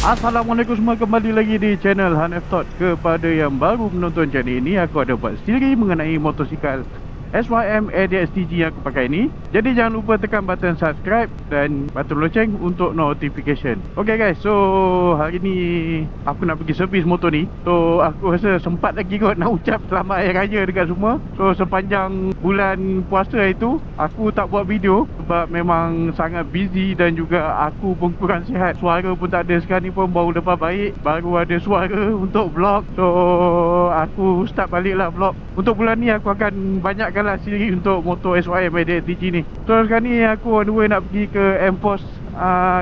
Assalamualaikum semua, kembali lagi di channel Hanef Thought. Kepada yang baru menonton channel ini, aku ada buat siri mengenai motosikal SYM ADX-TG yang aku pakai ni. Jadi jangan lupa tekan button subscribe dan button loceng untuk notification. Okay guys, so hari ni aku nak pergi servis motor ni. So aku rasa sempat lagi kot nak ucap selamat Hari Raya dekat semua. So sepanjang bulan puasa itu aku tak buat video sebab memang sangat busy dan juga aku pun kurang sihat. Suara pun tak ada, sekarang ni pun baru lepas baik, baru ada suara untuk vlog. So aku start balik lah vlog. Untuk bulan ni aku akan banyakkanlah siri untuk motor SYM ADX-TG ni. So sekarang ni aku on the way nak pergi ke M-Force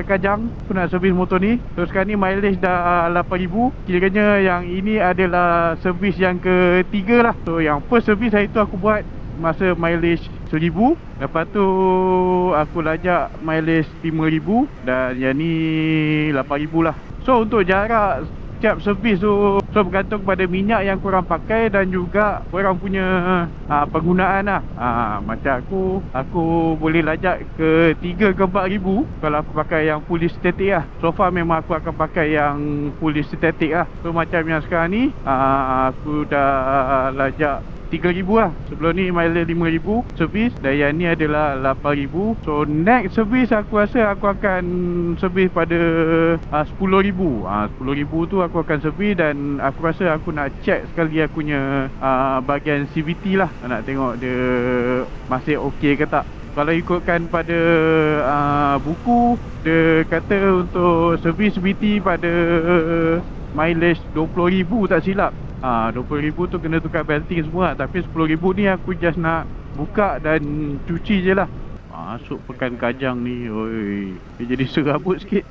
Kajang. Aku nak servis motor ni. So sekarang ni mileage dah 8,000. Kiranya yang ini adalah servis yang ketiga lah. So yang first servis hari tu aku buat masa mileage 1,000. Lepas tu aku lajak mileage 5,000. Dan yang ni 8,000 lah. So untuk jarak setiap servis tu bergantung pada minyak yang korang pakai dan juga korang punya penggunaan lah. Macam aku boleh lajak ke 3 ke 4,000 kalau aku pakai yang fully static lah. So far memang aku akan pakai yang fully static lah. So macam yang sekarang ni aku dah lajak 3,000 lah. Sebelum ni mileage 5,000 servis dan yang ni adalah 8,000. So next servis aku rasa aku akan servis pada 10,000. 10,000 tu aku akan servis dan aku rasa aku nak check sekali aku punya bahagian CVT lah. Nak tengok dia masih okey ke tak. Kalau ikutkan pada buku, dia kata untuk servis CVT pada mileage 20,000 tak silap. 20,000 tu kena tukar belting semua. Tapi 10,000 ni aku just nak buka dan cuci je lah. Masuk Pekan Kajang ni, oi, dia jadi serabut sikit.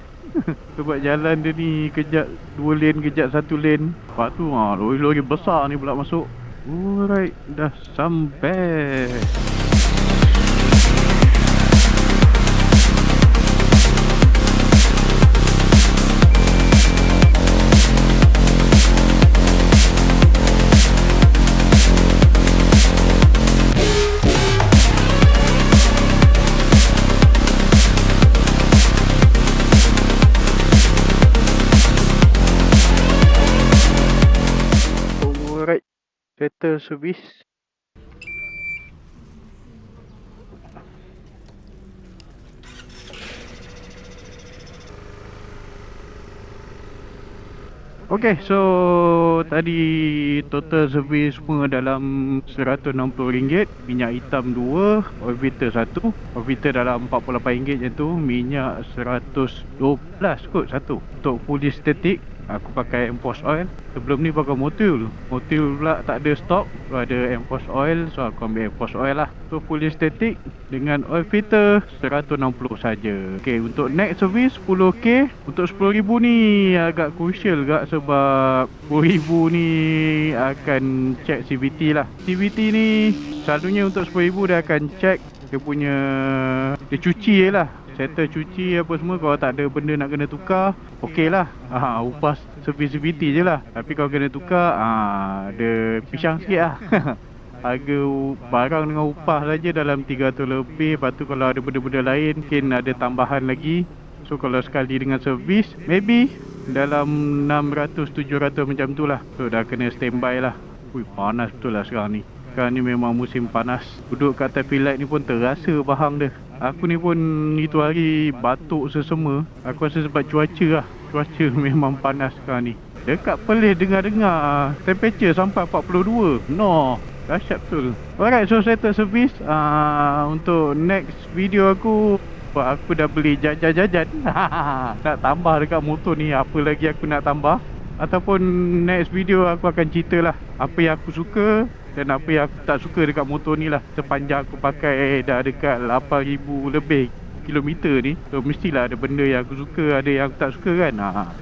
Sebab jalan dia ni kejap 2 lane, kejap 1 lane. Lepas tu lori-lori besar ni pula masuk. Alright, dah sampai. Settle service. Okay, so tadi total servis semua dalam RM160. Minyak hitam 2, oil filter 1. Oil filter dalam RM48 je tu. Minyak 112 kot satu. Untuk fully static aku pakai M-Force oil. Sebelum ni pakai Motul. Motul pula tak ada stok, so ada M-Force oil. So aku ambil M-Force oil lah. So fully static dengan oil filter 160 saja. Okay, untuk next service 10k. Untuk 10,000 ni agak crucial gak sebab 10,000 ni akan check CVT lah. CVT ni selalunya untuk 10,000 dia akan check dia punya, dia cuci je lah, settle cuci apa semua. Kalau tak ada benda nak kena tukar, okey lah. Upah servis CVT je lah. Tapi kalau kena tukar, dia pisang sikit lah. Harga barang dengan upah saja dalam 300 lebih. Lepas tu kalau ada benda-benda lain mungkin ada tambahan lagi. So kalau sekali dengan servis maybe dalam 600-700 macam tu lah. So dah kena standby lah. Ui, panas betul lah sekarang ni. Sekarang ni memang musim panas. Duduk kat tepi light ni pun terasa bahang dia. Aku ni pun itu hari batuk sesama. Aku rasa sebab cuaca lah. Cuaca memang panas sekarang ni. Dekat Perlis dengar-dengar temperature sampai 42. No, dahsyat betul. Alright, so settle service. Untuk next video aku dah beli jajan-jajan. Nak tambah dekat motor ni. Apa lagi aku nak tambah. Ataupun next video aku akan cerita lah apa yang aku suka dan apa yang aku tak suka dekat motor ni lah. Sepanjang aku pakai dah dekat 8,000 lebih kilometer ni, so mestilah ada benda yang aku suka, ada yang aku tak suka kan.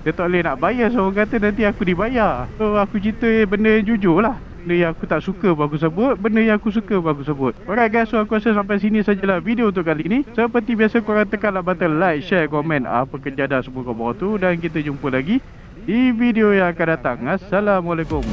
Dia tak boleh nak bayar, so orang kata nanti aku dibayar. So aku cerita benda yang jujur lah. Benda yang aku tak suka baru aku sebut, benda yang aku suka baru aku sebut. Alright guys, so aku rasa sampai sini sajalah video untuk kali ni. Seperti biasa korang tekanlah button like, share, komen apa kejadah semua kat bawah tu. Dan kita jumpa lagi di video yang akan datang. Assalamualaikum.